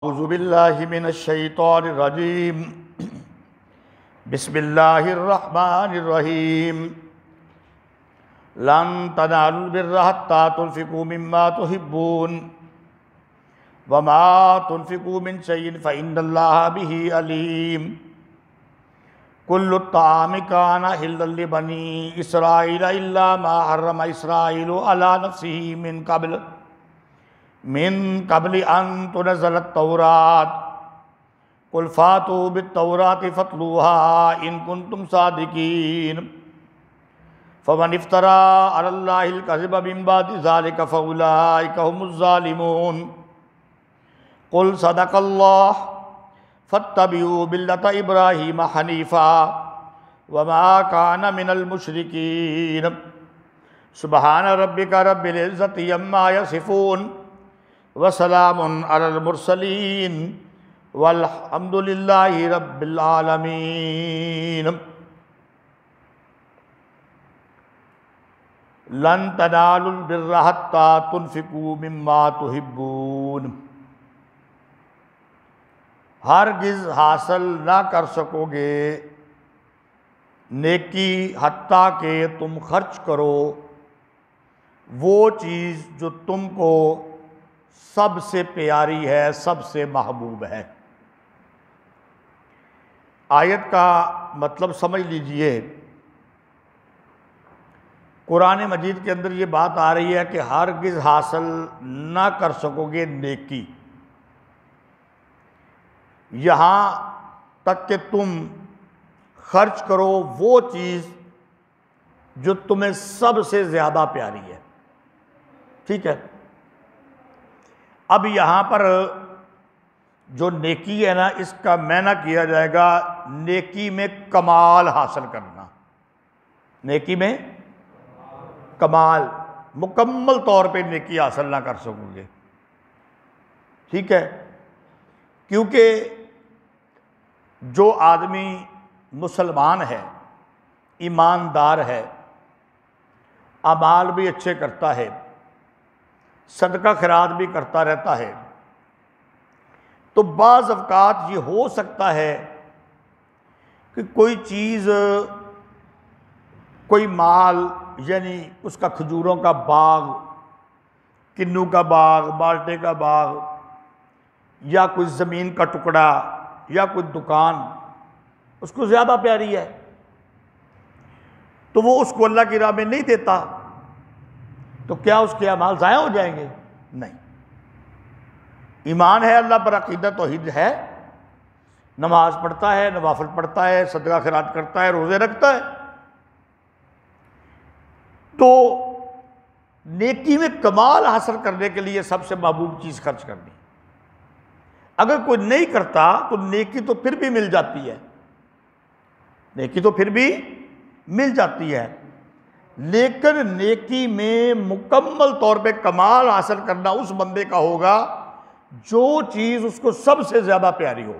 औज़ुबिल्लाहि मिनश्शैतानिर्रजीम बिस्मिल्लाहिर्रहमानिर्रहीम लन तनालुल बिर्रा हत्ता तुनफ़िकू मिम्मा तुहिब्बून वमा तुनफ़िकू मिन शैइन फ़इन्नल्लाहा बिही अलीम कुल्लु त्ताअमि काना हिल्लन लिबनी इसराईल इल्ला मा हर्रम इसराईलु अला नफ्सिही मिन कबली अन तुनज़्ज़लत तौरात कुल फ़ातू बित्तौराति फ़त्लूहा इन कुंतुम सादिकीन फ़मन इफ़्तरा अलल्लाहिल कज़िब मिन बादि ज़ालिका फ़उलाइका हुमुज़्ज़ालिमून कुल सदक़ल्लाह फ़त्तबिऊ मिल्लता इब्राहीम हनीफ़ा वमा काना मिनल मुशरिकीन सुब्हान रब्बिका रब्बिल इज़्ज़ति अम्मा यसिफ़ून वसलामुन अलल मुरसलीन वल्हम्दुलिल्लाहि रब्बिल आलमीन। लन तनालुल बिर्रा हत्ता तुनफ़िकू मिम्मा तुहिब्बून, हरगिज़ हासिल ना कर सकोगे नेकी हत्ता के तुम खर्च करो वो चीज़ जो तुमको सबसे प्यारी है, सबसे महबूब है। आयत का मतलब समझ लीजिए। कुरान मजीद के अंदर ये बात आ रही है कि हरगिज़ हासिल ना कर सकोगे नेकी, यहाँ तक कि तुम खर्च करो वो चीज़ जो तुम्हें सबसे ज़्यादा प्यारी है। ठीक है। अब यहाँ पर जो नेकी है ना, इसका मायना किया जाएगा नेकी में कमाल हासिल करना। नेकी में कमाल, मुकम्मल तौर पे नेकी हासिल ना कर सकोगे। ठीक है। क्योंकि जो आदमी मुसलमान है, ईमानदार है, अमाल भी अच्छे करता है, सदका खैरात भी करता रहता है, तो बाज़ अवकात ये हो सकता है कि कोई चीज़, कोई माल, यानी उसका खजूरों का बाग, किन्नू का बाग, माल्टे का बाग, या कोई ज़मीन का टुकड़ा, या कोई दुकान उसको ज़्यादा प्यारी है, तो वो उसको अल्लाह की राह में नहीं देता, तो क्या उसके अमाल ज़ाया हो जाएंगे? नहीं। ईमान है, अल्लाह पर अक़ीदा तौहीद है, नमाज पढ़ता है, नवाफिल पढ़ता है, सदका खैरात करता है, रोज़े रखता है, तो नेकी में कमाल हासिल करने के लिए सबसे महबूब चीज़ खर्च करनी। अगर कोई नहीं करता तो नेकी तो फिर भी मिल जाती है, नेकी तो फिर भी मिल जाती है, लेकिन नेकी में मुकम्मल तौर पे कमाल हासिल करना उस बंदे का होगा जो चीज़ उसको सबसे ज़्यादा प्यारी हो,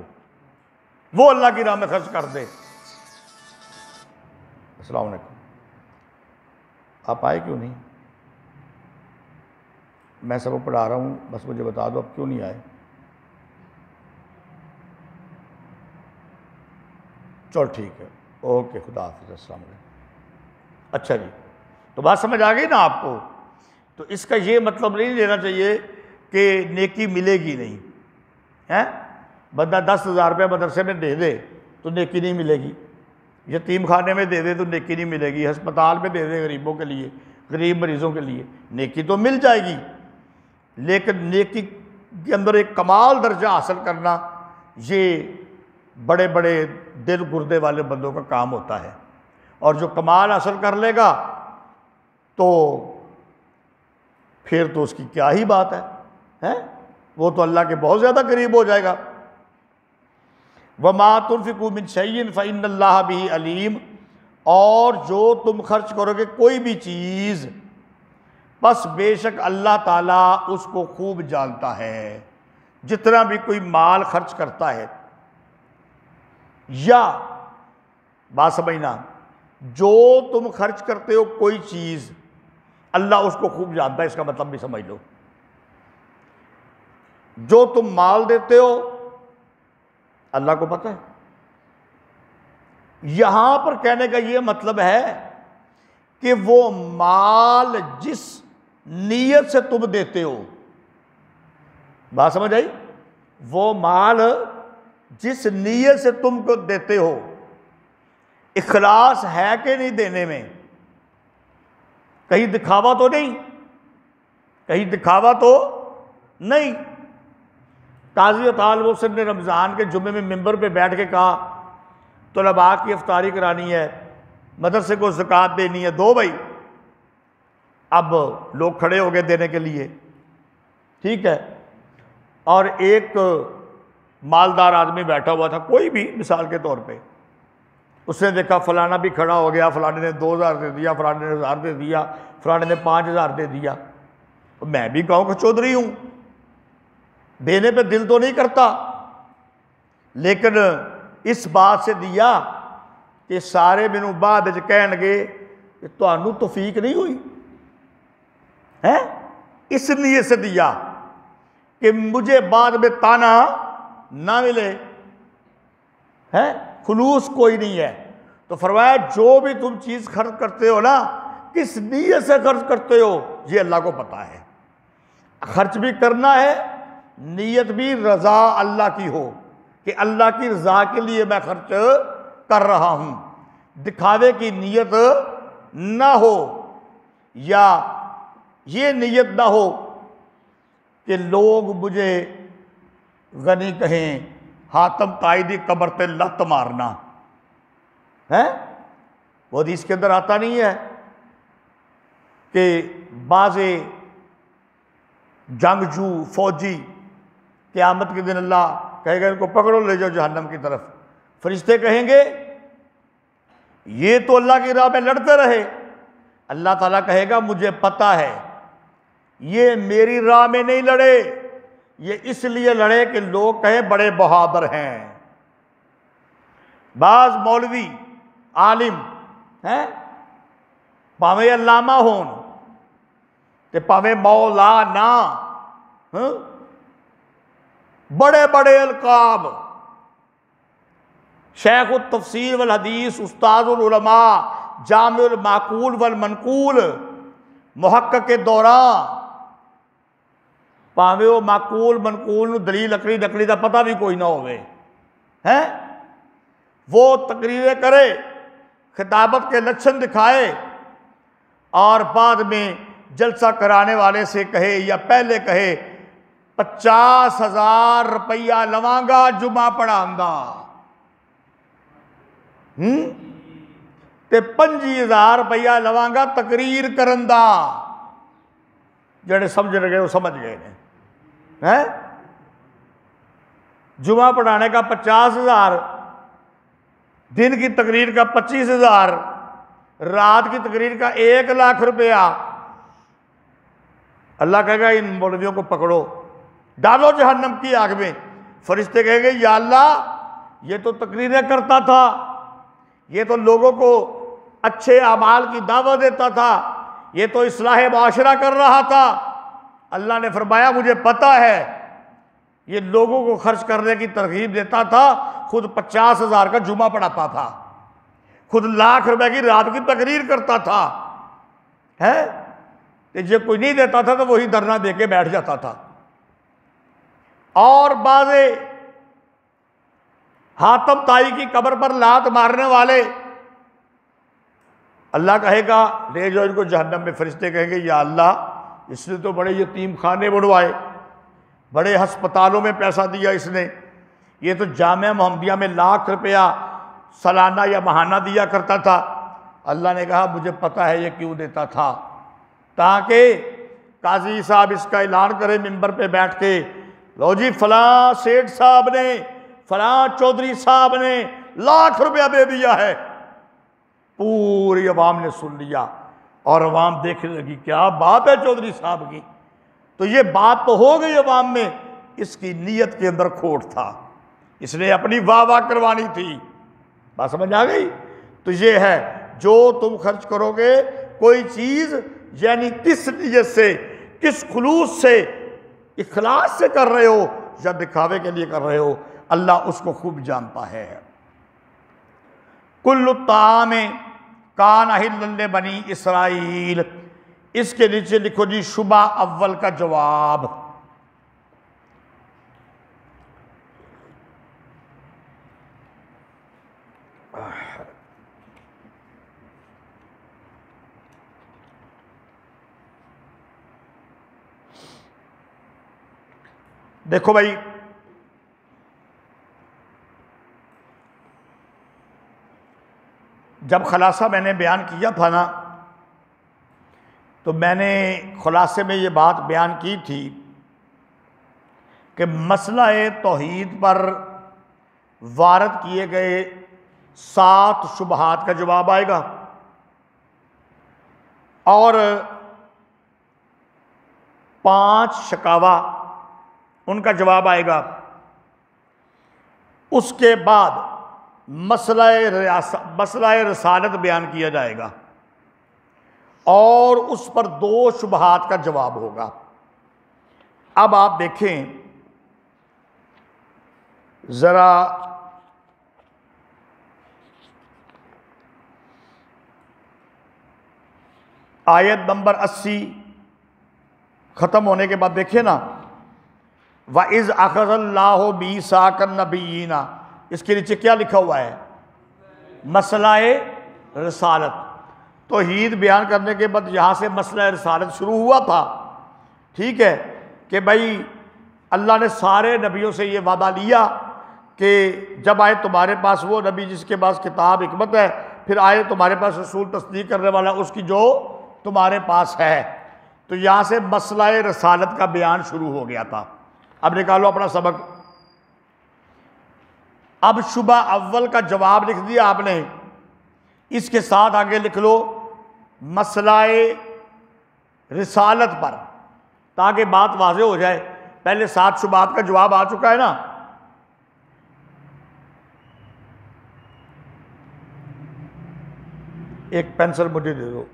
वो अल्लाह की राह में खर्च कर दे। अस्सलाम वालेकुम। आप आए क्यों नहीं? मैं सबको पढ़ा रहा हूँ, बस मुझे बता दो आप क्यों नहीं आए। चलो ठीक है, ओके, खुदा हाफ़िज़, अस्सलाम वालेकुम। अच्छा जी, तो बात समझ आ गई ना आपको? तो इसका ये मतलब नहीं लेना चाहिए कि नेकी मिलेगी नहीं है। बंदा 10,000 रुपये मदरसे में दे दे तो नेकी नहीं मिलेगी, यतीम खाने में दे दे तो नेकी नहीं मिलेगी, अस्पताल में दे दे गरीबों के लिए, गरीब मरीज़ों के लिए, नेकी तो मिल जाएगी, लेकिन नेकी के अंदर एक कमाल दर्जा हासिल करना ये बड़े बड़े दिल गुर्दे वाले बंदों का काम होता है। और जो कमाल हासिल कर लेगा तो फिर तो उसकी क्या ही बात है? वो तो अल्लाह के बहुत ज़्यादा करीब हो जाएगा। वमा तुनफ़िकू मिन शैइन फ़इन्नल्लाहा बिही अलीम, और जो तुम खर्च करोगे कोई भी चीज़, बस बेशक अल्लाह ताला उसको खूब जानता है। जितना भी कोई माल खर्च करता है, या बात समझना, जो तुम खर्च करते हो कोई चीज़, अल्लाह उसको खूब जानता है, इसका मतलब भी समझ लो। जो तुम माल देते हो अल्लाह को पता है। यहां पर कहने का यह मतलब है कि वो माल जिस नीयत से तुम देते हो, बात समझ आई, वो माल जिस नीयत से तुमको देते हो, इखलास है कि नहीं देने में, कहीं दिखावा तो नहीं, कहीं दिखावा तो नहीं। काजी तालिब हुसैन ने रमज़ान के जुम्मे में मिंबर पे बैठ के कहा तलबा की इफ्तारी करानी है, मदरसे को ज़कात देनी है, दो भाई। अब लोग खड़े हो गए देने के लिए, ठीक है। और एक मालदार आदमी बैठा हुआ था, कोई भी मिसाल के तौर पे, उसने देखा फलाना भी खड़ा हो गया, फलाने ने 2000 दे दिया, फलाने ने 1000 दे दिया, फलाने ने 5000 दे दिया। तो मैं भी गांव का चौधरी हूं, देने पे दिल तो नहीं करता, लेकिन इस बात से दिया कि सारे मैनू बाद कहणगे कि तुहानू तौफीक नहीं हुई है, इसलिए से दिया कि मुझे बाद में ताना ना मिले है, खुलूस कोई नहीं है। तो फरमाया जो भी तुम चीज़ खर्च करते हो ना, किस नीयत से खर्च करते हो ये अल्लाह को पता है। खर्च भी करना है, नीयत भी रज़ा अल्लाह की हो कि अल्लाह की रज़ा के लिए मैं खर्च कर रहा हूं, दिखावे की नीयत ना हो, या ये नीयत ना हो कि लोग मुझे गनी कहें, हातम ताइदी कब्र पे लत मारना है। वो हदीस के अंदर आता नहीं है कि बाज़े जंगजू फौजी क़यामत के दिन अल्लाह कहेगा इनको पकड़ो ले जाओ जहन्नम की तरफ। फरिश्ते कहेंगे ये तो अल्लाह की राह में लड़ते रहे। अल्लाह ताला कहेगा मुझे पता है ये मेरी राह में नहीं लड़े, ये इसलिए लड़े कि लोग कहें बड़े बहादुर हैं। बाज मौलवी आलिम हैं, भावें अल्लामा होन ते भावें मौलाना, बड़े बड़े अलकाब, शेख उल तफसीर वल हदीस, उस्ताद उल उलमा, जामिउल माकूल वल मनकूल, मुहक्किक के दौरान, भावें वो माकूल मनकूल दलील लकड़ी नकली का पता भी कोई ना होवे हैं, वो तकरीरें करे, खिताबत के लक्षण दिखाए और बाद में जलसा कराने वाले से कहे या पहले कहे 50,000 रुपया लवांगा जुमा पढ़ांदा, ते 25,000 रुपया लवांगा तकरीर करन दा। जेड़े समझ गए वो समझ गए हैं। जुमा पढ़ाने का 50,000, दिन की तकरीर का 25,000, रात की तकरीर का 1 लाख रुपया। अल्लाह कहेगा इन मौलवियों को पकड़ो, डालो जहन्नम की आग में। फरिश्ते कहेंगे या अल्लाह ये तो तकरीरें करता था, ये तो लोगों को अच्छे अमाल की दावत देता था, ये तो इस्लाह माशरा कर रहा था। अल्लाह ने फरमाया मुझे पता है ये लोगों को खर्च करने की तरगीब देता था, खुद 50,000 का जुमा पढ़ाता था, खुद लाख रुपए की रात की तकरीर करता था है। तो जो कोई नहीं देता था तो वही धरना दे के बैठ जाता था। और बाज़े हातम ताई की कब्र पर लात मारने वाले, अल्लाह कहेगा ले जाओ इनको जहन्नम में। फरिश्ते कहेंगे या अल्लाह इसने तो बड़े यतीम खाने बनवाए, बड़े अस्पतालों में पैसा दिया इसने, ये तो जामिया मोहम्मदिया में लाख रुपया सालाना या महाना दिया करता था। अल्लाह ने कहा मुझे पता है ये क्यों देता था, ताकि काजी साहब इसका ऐलान करें मिंबर पे बैठ के, लो जी फलां सेठ साहब ने, फलां चौधरी साहब ने लाख रुपया दे दिया है। पूरी अवाम ने सुन लिया और अवाम देखने लगी क्या बात है चौधरी साहब की। तो ये बात तो हो गई अवाम में, इसकी नीयत के अंदर खोट था, इसने अपनी वाह वाह करवानी थी। बात समझ आ गई? तो ये है जो तुम खर्च करोगे कोई चीज़, यानी किस नीयत से, किस खुलूस से इखलास से कर रहे हो या दिखावे के लिए कर रहे हो, अल्लाह उसको खूब जानता है। कुल्लु ताम कान हिल्लल बनी इसराइल, इसके नीचे लिखो जी शुबा अव्वल का जवाब। देखो भाई, जब खुलासा मैंने बयान किया था ना, तो मैंने खुलासे में ये बात बयान की थी कि मसला तौहीद पर वारद किए गए 7 शुबहात का जवाब आएगा और 5 शकावा उनका जवाब आएगा। उसके बाद मसला रसालत बयान किया जाएगा और उस पर 2 शुबहात का जवाब होगा। अब आप देखें जरा, आयत नंबर 80 खत्म होने के बाद देखिए ना, वइज़ अख़ज़ल्लाहु बीसाकन नबिय्यीना, इसके नीचे क्या लिखा हुआ है? मसलाए रसालत। तौहीद बयान करने के बाद यहाँ से मसला रसालत शुरू हुआ था। ठीक है कि भाई अल्लाह ने सारे नबियों से ये वादा लिया कि जब आए तुम्हारे पास वो नबी जिसके पास किताब हिकमत है, फिर आए तुम्हारे पास रसूल तस्दीक करने वाला उसकी जो तुम्हारे पास है। तो यहाँ से मसला रसालत का बयान शुरू हो गया था। अब निकालो अपना सबक। अब शुबा अव्वल का जवाब लिख दिया आपने, इसके साथ आगे लिख लो मसलाए रिसालत पर, ताकि बात वाज़ेह हो जाए। पहले 7 शुबात का जवाब आ चुका है ना। एक पेंसिल मुझे दे दो।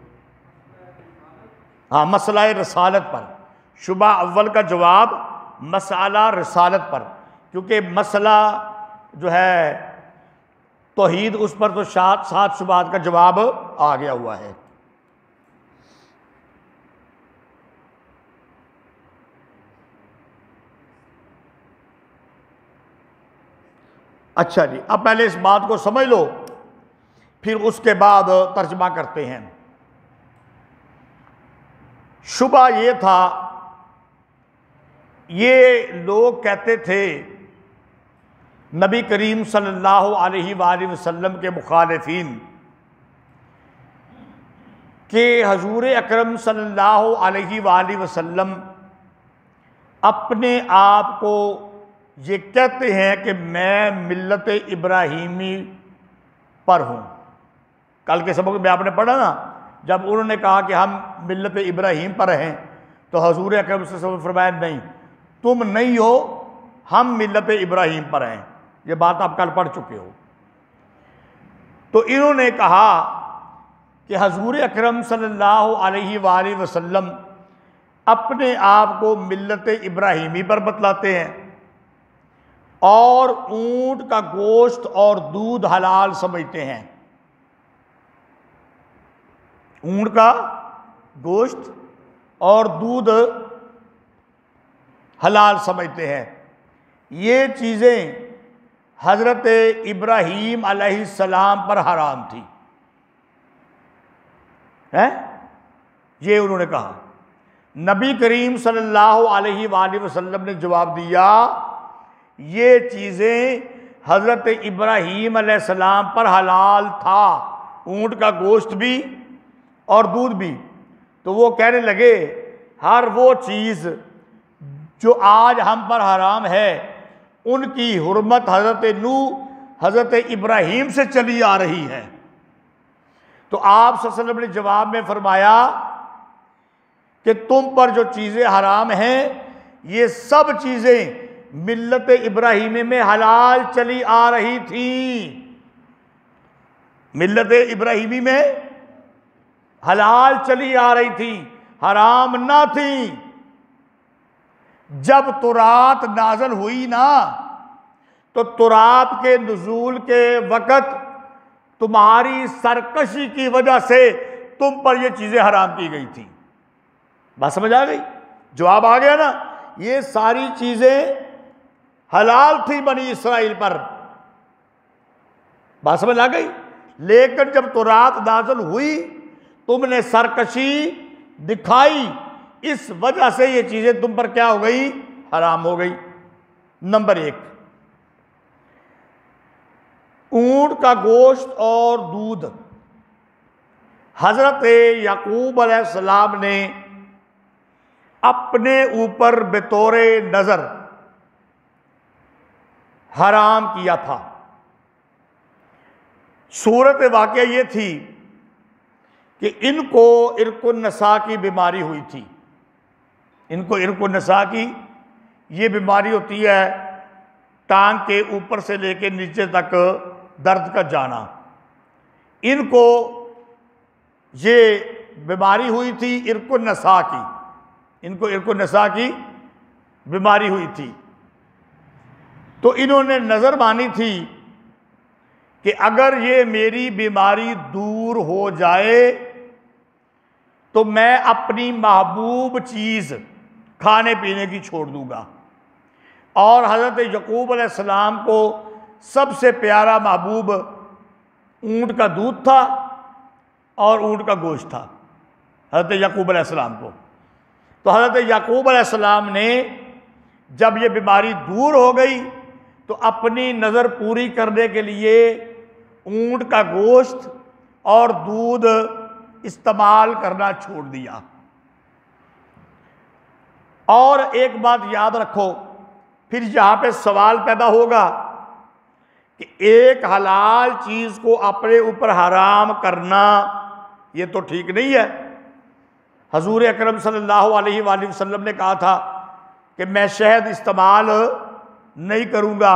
हाँ, मसलाए रिसालत पर शुबा अव्वल का जवाब मसला रिसालत पर, क्योंकि मसला जो है तौहीद उस पर तो 7 शुबात का जवाब आ गया हुआ है। अच्छा जी, अब पहले इस बात को समझ लो, फिर उसके बाद तर्जमा करते हैं। शुबा ये था, ये लोग कहते थे नबी करीम सल्लल्लाहु अलैहि वसल्लम के मुखालिफीन कि हजूर अकरम सल्लल्लाहु अलैहि वसल्लम अपने आप को ये कहते हैं कि मैं मिल्लत इब्राहीमी पर हूँ। कल के सबक में आपने पढ़ा ना, जब उन्होंने कहा कि हम मिल्लत इब्राहीम पर हैं, तो हजूर अकरम सल्लल्लाहु अलैहि वसल्लम फरमाया नहीं, तुम नहीं हो, हम मिल्लत इब्राहीम पर हैं। ये बात आप कल पढ़ चुके हो। तो इन्होंने कहा कि हजूर अकरम सल्लल्लाहु अलैहि वसल्लम अपने आप को मिल्लत इब्राहीमी पर बतलाते हैं और ऊंट का गोश्त और दूध हलाल समझते हैं। ऊंट का गोश्त और दूध हलाल समझते हैं। ये चीज़ें हज़रत इब्राहीम अलैहिस्सलाम पर हराम थी, है? ये उन्होंने कहा। नबी करीम सल्लल्लाहु अलैहि वसल्लम ने जवाब दिया, ये चीज़ें हज़रत इब्राहीम अलैहिस्सलाम पर हलाल था, ऊंट का गोश्त भी और दूध भी। तो वो कहने लगे हर वो चीज़ जो आज हम पर हराम है, उनकी हुर्मत हज़रत नूह हज़रत इब्राहीम से चली आ रही है। तो आप सल्लल्लाहु अलैहि वसल्लम ने जवाब में फरमाया कि तुम पर जो चीज़ें हराम हैं, ये सब चीज़ें मिल्लत इब्राहीमी में हलाल चली आ रही थी। मिल्लत इब्राहीमी में हलाल चली आ रही थी, हराम ना थी। जब तुरात नाजल हुई ना, तो तुरात के नुज़ूल के वक़्त तुम्हारी सरकशी की वजह से तुम पर ये चीज़ें हराम की गई थी। बात समझ आ गई? जवाब आ गया ना। ये सारी चीज़ें हलाल थी बनी इसराइल पर। बात समझ आ गई? लेकिन जब तुरात नाज़िल हुई, तुमने सरकशी दिखाई, इस वजह से ये चीज़ें तुम पर क्या हो गई? हराम हो गई। नंबर 1, ऊंट का गोश्त और दूध। हजरत याकूब अलैहिस्सलाम ने अपने ऊपर बेतौरे नजर हराम किया था। सूरत वाक़या ये थी कि इनको इरकुन नसा की बीमारी हुई थी। इनको इरकुन नसा की ये बीमारी होती है, टांग के ऊपर से लेके नीचे तक दर्द का जाना। इनको ये बीमारी हुई थी इरकुन नसा की। इनको इरकुन नसा की बीमारी हुई थी। तो इन्होंने नज़र मानी थी कि अगर ये मेरी बीमारी दूर हो जाए तो मैं अपनी महबूब चीज़ खाने पीने की छोड़ दूंगा। और हज़रत याकूब अलैहिस्सलाम को सबसे प्यारा महबूब ऊँट का दूध था और ऊँट का गोश्त था हज़रत याकूब अलैहिस्सलाम को। तो हज़रत याकूब अलैहिस्सलाम ने जब ये बीमारी दूर हो गई तो अपनी नज़र पूरी करने के लिए ऊँट का गोश्त और दूध इस्तेमाल करना छोड़ दिया। और एक बात याद रखो, फिर यहाँ पे सवाल पैदा होगा कि एक हलाल चीज़ को अपने ऊपर हराम करना ये तो ठीक नहीं है। हजूर अकरम सल्लल्लाहु अलैहि वसल्लम ने कहा था कि मैं शहद इस्तेमाल नहीं करूँगा।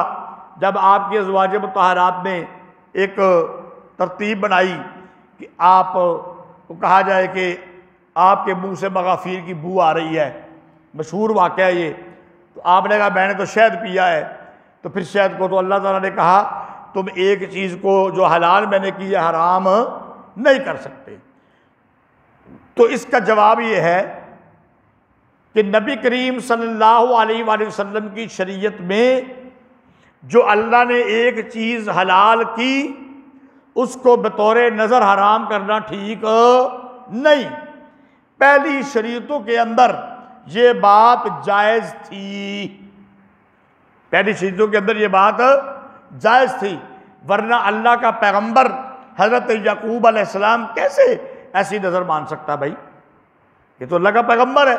जब आपके अज़वाज मुतहरात ने एक तरतीब बनाई कि आप को कहा जाए कि आपके मुंह से मगाफिर की बू आ रही है, मशहूर वाक़या ये, तो आपने कहा मैंने तो शहद पिया है। तो फिर शहद को तो अल्लाह ताला ने कहा तुम एक चीज़ को जो हलाल मैंने की है हराम नहीं कर सकते। तो इसका जवाब ये है कि नबी करीम सल्लल्लाहु अलैहि वसल्लम की शरीयत में जो अल्लाह ने एक चीज़ हलाल की उसको बतौर नज़र हराम करना ठीक नहीं। पहली शरीयतों के अंदर ये बात जायज़ थी। पहली शरीयतों के अंदर ये बात जायज़ थी, वरना अल्लाह का पैगंबर हज़रत याकूब अलैहिस्सलाम कैसे ऐसी नज़र मान सकता? भाई ये तो अल्लाह का पैगंबर है।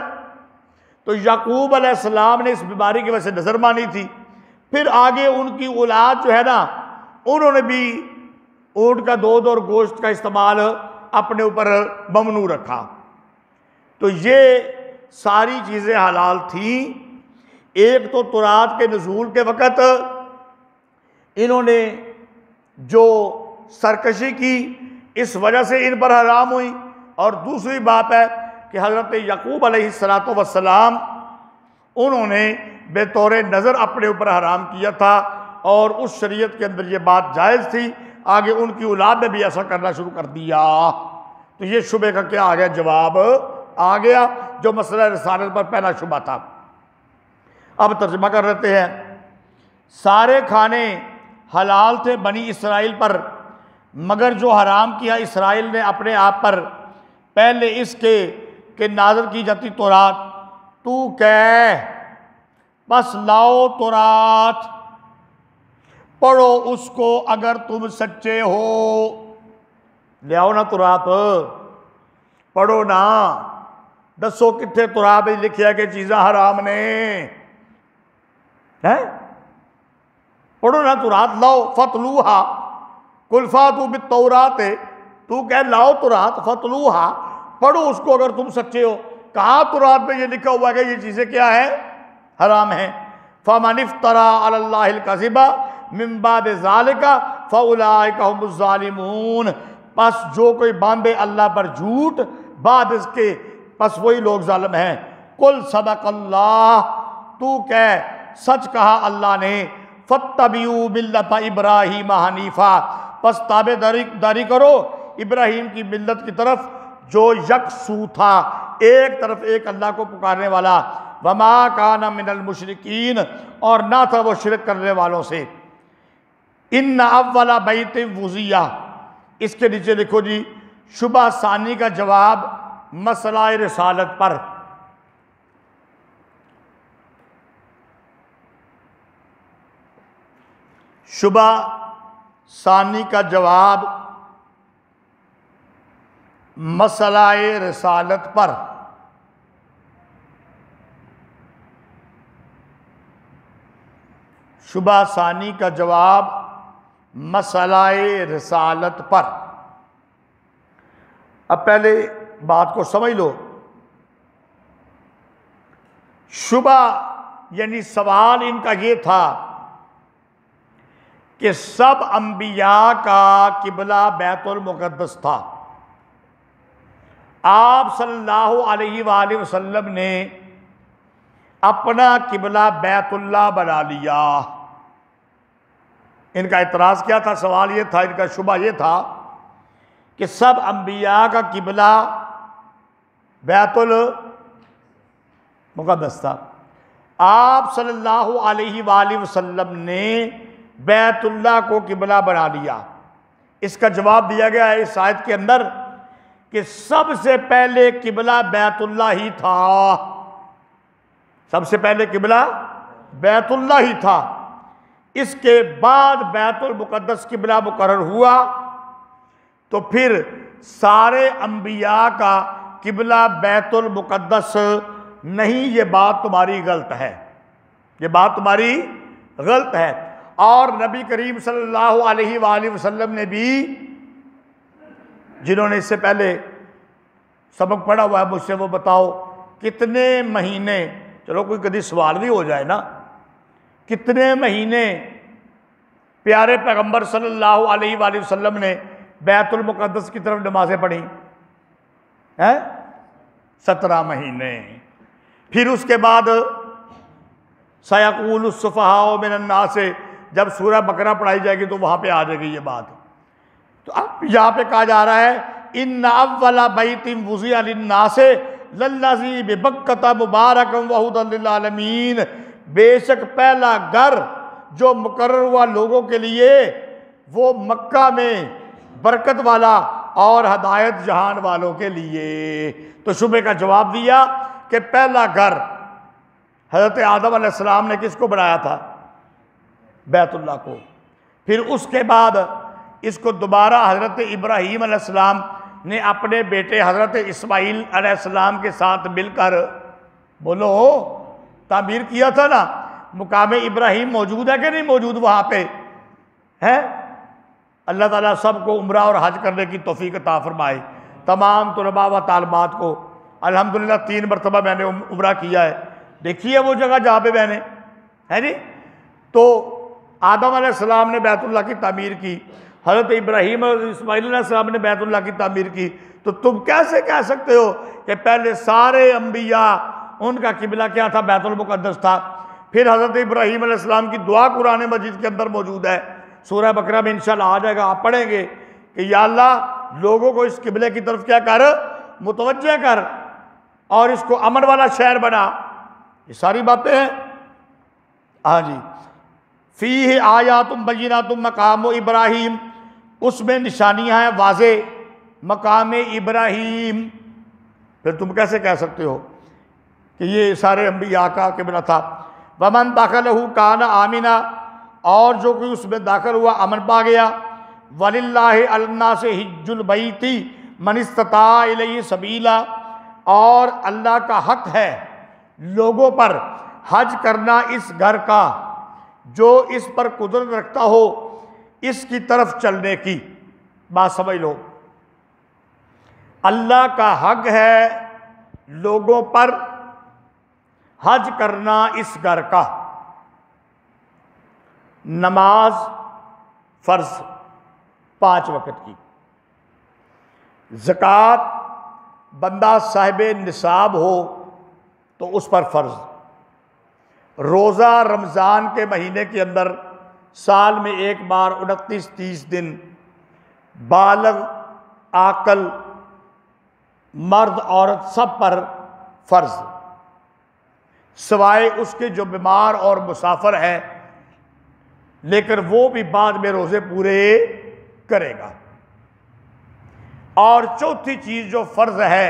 तो याकूब अलैहिस्सलाम ने इस बीमारी की वजह से नज़र मानी थी। फिर आगे उनकी औलाद जो है ना, उन्होंने भी ऊँट का दूध और गोश्त का इस्तेमाल अपने ऊपर ममनू रखा। तो ये सारी चीज़ें हलाल थी। एक तो तुरात के नुज़ूल के वक़्त इन्होंने जो सरकशी की इस वजह से इन पर हराम हुई। और दूसरी बात है कि हज़रत याकूब अलैहिस्सलातु वस्सलाम उन्होंने बेतौर नज़र अपने ऊपर हराम किया था और उस शरीयत के अंदर ये बात जायज़ थी। आगे उनकी औलाद ने भी ऐसा करना शुरू कर दिया। तो ये शुबे का क्या आ गया? जवाब आ गया, जो मसला रिसालत पर पहला शुबा था। अब तर्जुमा कर लेते हैं। सारे खाने हलाल थे बनी इसराइल पर, मगर जो हराम किया इसराइल ने अपने आप पर पहले इसके कि नाज़िल की जाती तौरात, तू कह बस लाओ तौरात, पढ़ो उसको अगर तुम सच्चे हो। ले आओ ना तौरात, पढ़ो ना, दसो कितने तौरात में लिखिया कि चीज़ां हराम ने है। पढ़ो ना तौरात, लाओ फतलूहा कुल्फातु बित्तौरात, तू कह लाओ तौरात फतलूहा, पढ़ो उसको अगर तुम सच्चे हो। कहाँ तौरात में ये लिखा हुआ है कि ये चीज़ें क्या है? हराम है। फमन इफ्तरा अलल्लाहिल कज़िबा मिन बाद ज़ालिका फउलाइका हुमुज़ ज़ालिमून, बस जो कोई बांधे अल्लाह पर झूठ बाद इसके, बस वही लोग जालिम हैं। कुल सदक़ल्लाह, तू कह सच कहा अल्लाह ने, फत्तबियू मिल्लत इब्राहीम हनीफा, बस ताबेदारी करो इब्राहिम की मिल्लत की तरफ जो यकसू था, एक तरफ एक अल्लाह को पुकारने वाला, वमा काना मिनल मुशरिकीन, और ना था वो शिरक करने वालों से। इन्न अव्वला बैत वुज़िया, इसके नीचे लिखो जी शुबह सानी का जवाब मसला रिसालत पर। शुबह सानी का जवाब मसला रिसालत पर। शुबह सानी का जवाब मसला रिसालत पर। अब पहले बात को समझ लो। शुबह यानी सवाल इनका ये था कि सब अंबिया का किबला बैतुल मुक़द्दस था। आप सल्लल्लाहु अलैहि वसल्लम ने अपना किबला बैतुल्लाह बना लिया। इनका इतराज़ क्या था? सवाल ये था, इनका शुबा ये था कि सब अंबिया का किबला बैतुल मुक़द्दस था। आप सल्लल्लाहु अलैहि वसल्लम ने बैतुल्लाह को किबला बना लिया। इसका जवाब दिया गया है इस आयत के अंदर कि सबसे पहले किबला बैतुल्लाह ही था। सबसे पहले किबला बैतुल्लाह ही था। इसके बाद बैतुल मुक़द्दस किबला मुकर्रर हुआ, तो फिर सारे अंबिया का किबला बैतुल मुक़द्दस नहीं। ये बात तुम्हारी गलत है, ये बात तुम्हारी गलत है। और नबी करीम सल्लल्लाहु अलैहि वसल्लम ने भी, जिन्होंने इससे पहले सबक पढ़ा हुआ है, मुझसे वो बताओ कितने महीने, चलो कोई कभी सवाल भी हो जाए ना, कितने महीने प्यारे पैगंबर सल्लल्लाहु अलैहि वसल्लम ने बैतुल मुक़द्दस की तरफ नमाजें पढ़ी हैं? 17 महीने। फिर उसके बाद सयक़ूलु सुफ़हाउ मिनन नास से जब सूरह बकरा पढ़ाई जाएगी तो वहां पे आ जाएगी ये बात। तो अब यहाँ पे कहा जा रहा है इन्ना अव्वला बैतिन वुज़िया लिन्नास लल्लज़ी बिबक्कता मुबारकम व हुदल लिल आलमीन, बेशक पहला घर जो मुकर्रर हुआ लोगों के लिए वो मक्का में बरकत वाला और हदायत जहान वालों के लिए। तो शुबे का जवाब दिया कि पहला घर हज़रत आदम अलैहिस्सलाम ने किसको बनाया था? बैतुल्लाह को। फिर उसके बाद इसको दोबारा हज़रत इब्राहीम अलैहिस्सलाम ने अपने बेटे हज़रत इस्माईल अलैहिस्सलाम के साथ मिलकर, बोलो, तामीर किया था ना। मुकाम इब्राहीम मौजूद है कि नहीं मौजूद वहाँ पे है? अल्लाह ताला सबको उम्रा और हज करने की तौफीक अता फरमाए। तमाम तुलबा व तालिबात को अल्हम्दुलिल्लाह 3 मरतबा मैंने उम्रा किया है। देखिए वो जगह जहाँ पे मैंने, है जी। तो आदम अलैहिस्सलाम ने बैतुल्लाह की तामीर की, हज़रत इब्राहीम और इस्माईल अलैहिस्सलाम ने बैतुल्लाह की तामीर की। तो तुम कैसे कह सकते हो कि पहले सारे अंबिया उनका किबला क्या था? बैतुल मुक़द्दस था। फिर हज़रत इब्राहीम अलैहिस्सलाम की दुआ कुरान मजीद के अंदर मौजूद है, सूरह बकरा में इंशाअल्लाह आ जाएगा, आप पढ़ेंगे कि या अल्लाह लोगों को इस किबले की तरफ क्या कर, मुतवज्जह कर और इसको अमन वाला शहर बना। ये सारी बातें हैं। हाँ जी। फ़ीह आयातुम बय्यिनातुम मकाम इब्राहीम, उसमें निशानियां हैं वाज़े मकाम इब्राहीम। फिर तुम कैसे कह सकते हो कि ये सारे अंबिया का किबला था? वमन दाखलहु कान आमिना, और जो कोई उसमें दाखिल हुआ अमन पा गया। वलिल्लाहि अलन्नासि हिज्जुल बैति मन इस्तता इलैहि सबीला, और अल्लाह का हक है लोगों पर हज करना इस घर का जो इस पर कुदरत रखता हो इसकी तरफ चलने की। बात समझ लो, अल्लाह का हक है लोगों पर हज करना इस घर का। नमाज फर्ज 5 वक्त की, ज़कात बंदा साहिब निसाब हो तो उस पर फर्ज, रोज़ा रमज़ान के महीने के अंदर साल में एक बार 29-30 दिन बालग आकल मर्द औरत सब पर फर्ज, सिवाय उसके जो बीमार और मुसाफिर है, लेकिन वो भी बाद में रोज़े पूरे करेगा। और चौथी चीज़ जो फ़र्ज है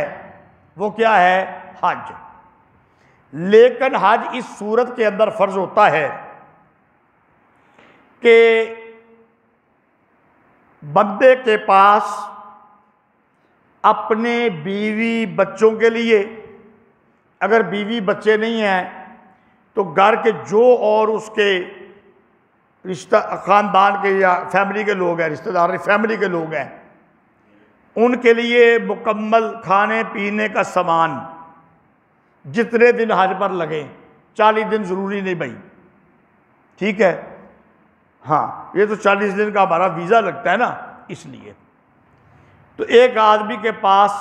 वो क्या है? हज। लेकिन हज इस सूरत के अंदर फ़र्ज होता है कि बंदे के पास अपने बीवी बच्चों के लिए, अगर बीवी बच्चे नहीं हैं तो घर के जो और उसके रिश्ता ख़ानदान के या फैमिली के लोग हैं, रिश्तेदार फैमिली के लोग हैं, उनके लिए मुकम्मल खाने पीने का सामान जितने दिन हज पर लगे, 40 दिन ज़रूरी नहीं भाई, ठीक है। हाँ, ये तो 40 दिन का हमारा वीज़ा लगता है ना, इसलिए। तो एक आदमी के पास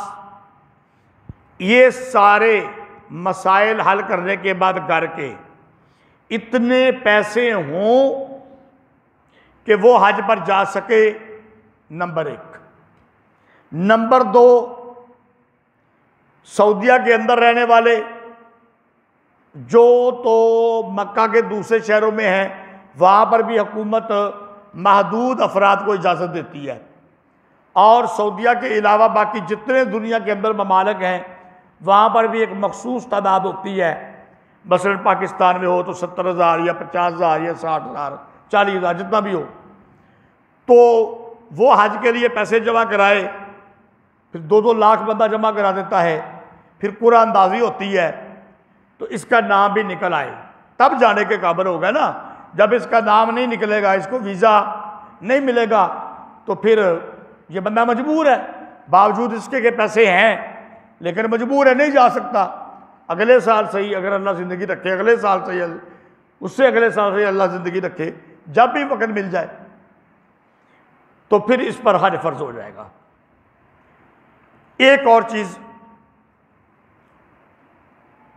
ये सारे मसाइल हल करने के बाद घर के इतने पैसे हों कि वो हज पर जा सके, नंबर 1। नंबर 2, सऊदीया के अंदर रहने वाले जो तो मक्का के दूसरे शहरों में हैं, वहाँ पर भी हुकूमत महदूद अफराद को इजाज़त देती है, और सऊदीया के अलावा बाकी जितने दुनिया के अंदर ममालिक हैं वहाँ पर भी एक मखसूस तादाद होती है। मसलन पाकिस्तान में हो तो 70,000 या 50,000 या 60,000 40,000 जितना भी हो, तो वो हज के लिए पैसे जमा कराए, फिर 2-2 लाख बंदा जमा करा देता है, फिर पूरा अंदाजी होती है, तो इसका नाम भी निकल आए तब जाने के काबिल होगा ना। जब इसका नाम नहीं निकलेगा, इसको वीज़ा नहीं मिलेगा, तो फिर ये बंदा मजबूर है, बावजूद इसके के पैसे हैं लेकिन मजबूर है, नहीं जा सकता। अगले साल सही, अगर अल्लाह ज़िंदगी रखे, अगले साल सही, उससे अगले साल सही, अल्लाह ज़िंदगी रखे, जब भी वक्त मिल जाए तो फिर इस पर हज फ़र्ज हो जाएगा। एक और चीज़,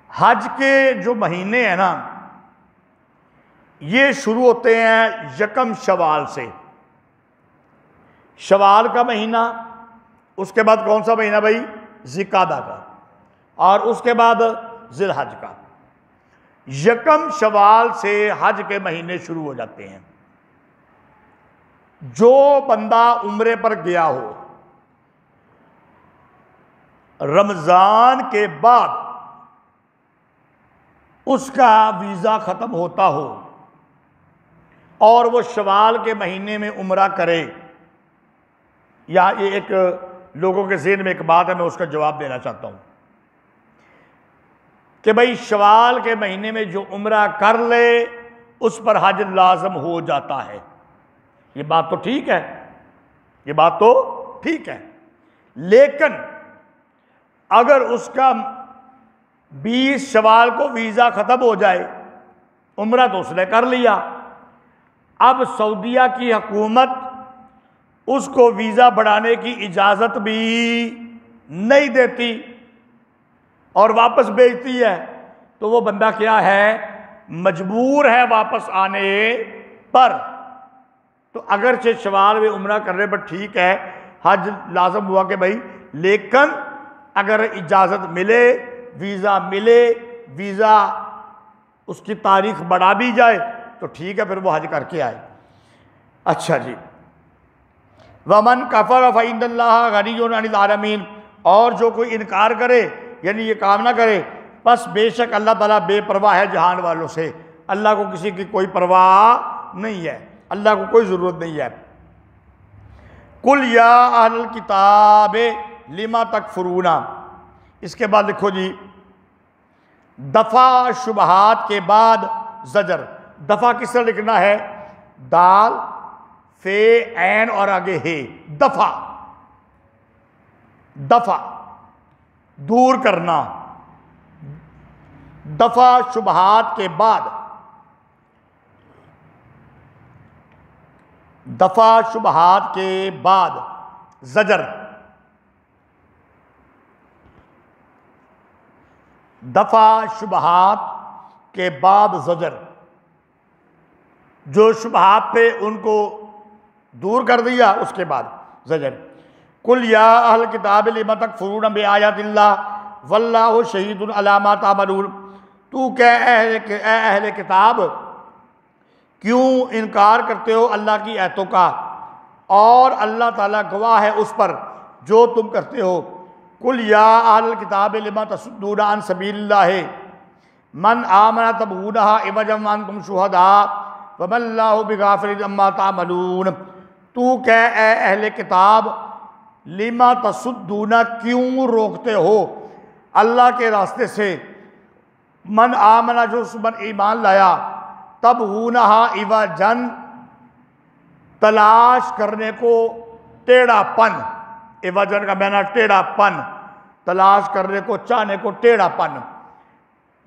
हज के जो महीने हैं ना, ये शुरू होते हैं यकम शवाल से। शवाल का महीना, उसके बाद कौन सा महीना भाई? ज़िकादा का, और उसके बाद ज़िलहज का। यकम शवाल से हज के महीने शुरू हो जाते हैं। जो बंदा उम्रे पर गया हो, रमज़ान के बाद उसका वीज़ा ख़त्म होता हो और वो शवाल के महीने में उम्रा करे, या ये एक लोगों के ज़हन में एक बात है, मैं उसका जवाब देना चाहता हूँ कि भाई शवाल के महीने में जो उम्रा कर ले उस पर हज लाजम हो जाता है। ये बात तो ठीक है, ये बात तो ठीक है, लेकिन अगर उसका 20 शवाल को वीज़ा ख़त्म हो जाए, उम्रा तो उसने कर लिया, अब सऊदीया की हुकूमत उसको वीज़ा बढ़ाने की इजाज़त भी नहीं देती और वापस भेजती है, तो वो बंदा क्या है? मजबूर है वापस आने पर। तो अगरचे शवाल में उम्रा करने पर ठीक है, हज लाजम हुआ कि भाई, लेकिन अगर इजाज़त मिले, वीज़ा मिले, वीज़ा उसकी तारीख बढ़ा भी जाए तो ठीक है, फिर वो हज करके आए। अच्छा जी, वमन कफ़र फ़इन्नल्लाह गनिय्युन अनिल आलमीन, और जो कोई इनकार करे यानी ये काम ना करे, बस बेशक अल्लाह ताला बेपरवाह है जहान वालों से। अल्लाह को किसी की कोई परवाह नहीं है, अल्लाह को कोई ज़रूरत नहीं है। कुल या अहलल किताब लिमा तकफुरूना, इसके बाद लिखो जी, दफ़ा शुबहात के बाद ज़जर। दफ़ा किस तरह लिखना है? दाल फे ऐन और आगे हे, दफ़ा, दफ़ा दूर करना। दफ़ा शुबहात के बाद, दफ़ा शुबहात के बाद ज़जर, दफ़ा शुबहात के बाद ज़जर, जो शुबहात थे उनको दूर कर दिया, उसके बाद ज़जर। कुल या अहल किताब लिमा तकफुरून बिआयातिल्लाह वल्लाहु शहीदुन अला मा तामलून, तू कह अहले किताब, क्यों इनकार करते हो अल्लाह की आयतों का, और अल्लाह ताला गवाह है उस पर जो तुम करते हो। कुल या अहल किताब लिमा तसुद्दूना अन सबीलिल्लाह मन आमना तबगूनहा इवजम व अंतुम शुहदा वमल्लाहु बिगाफिरिन अम्मा तामलून, तू कह अहले किताब, लिमा तसुद्दूना, क्यों रोकते हो अल्लाह के रास्ते से, मन आमना, जो उस पर ईमान लाया, तब हूनहा इवजन, तलाश करने को, टेढ़ापन, इवजन का माना टेढ़ापन, तलाश करने को, चाहने को, टेढ़ापन।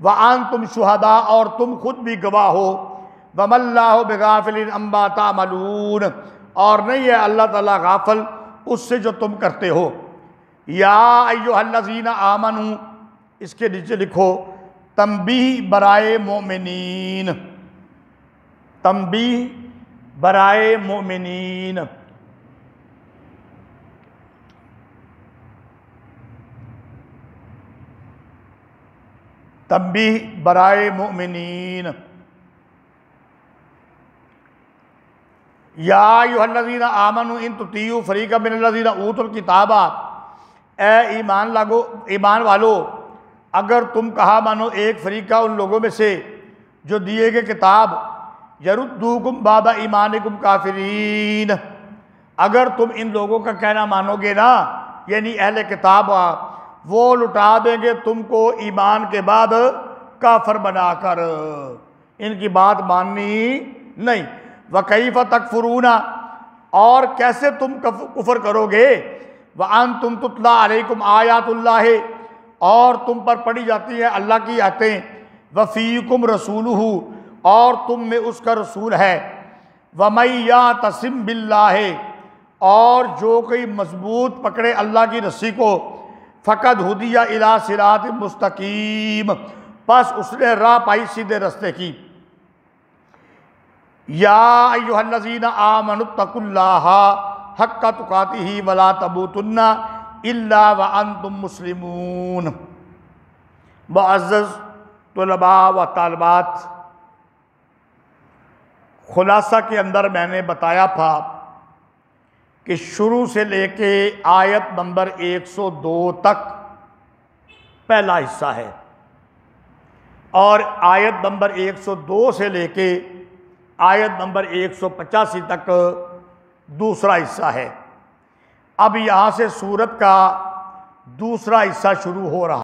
व अंतुम शुहदा, और तुम खुद भी गवाह हो। वमल्लाहु बिगाफिलिन अम्मा तामलून, और नहीं है अल्लाह ताला गाफिल उससे जो तुम करते हो। या अय्युहल्लज़ीना आमनू, इसके नीचे लिखो तंबीह बराए मोमिनीन, तंबीह बराए मोमिनीन। तंबीह बराए मोमिनीन। या अय्युहल्लज़ीना आमनू इन तुतीयू फरीक़म मिनल्लज़ीना ऊतुल किताबा, ए ईमान वालो, अगर तुम कहा मानो एक फरीका उन लोगों में से जो दिए गए किताब, यरुद्दूकुम बादा ईमानिकुम काफिरीन, अगर तुम इन लोगों का कहना मानोगे ना, यानी अहले किताब, वो लुटा देंगे तुमको ईमान के बाद काफर बनाकर, इनकी बात माननी नहीं। व कैफ तकफुरूना, और कैसे तुम कुफर करोगे, व अंतुम तुतला अलैकुम आयातुल्लाह, और तुम पर पढ़ी जाती है अल्लाह की आयतें, व फीकुम रसूलुहु, और तुम में उसका रसूल है। व मई यातसिम बिल्लाह, और जो कोई मजबूत पकड़े अल्लाह की रस्सी को, फ़क़द हुदिया इला सिरात मुस्तकीम, बस उसने राह पाई सीधे रस्ते की। या अय्युहल्लज़ीना आमनुत्तकुल्लाहा हक्का तुकातिही वला तमूतुन्ना इल्ला व अंतुम मुस्लिमून। मुअज़्ज़ज़ तुलबा व तालिबात, खुलासा के अंदर मैंने बताया था कि शुरू से लेके आयत नंबर 102 तक पहला हिस्सा है, और आयत नंबर 102 से लेके आयत नंबर 185 तक दूसरा हिस्सा है। अब यहाँ से सूरत का दूसरा हिस्सा शुरू हो रहा।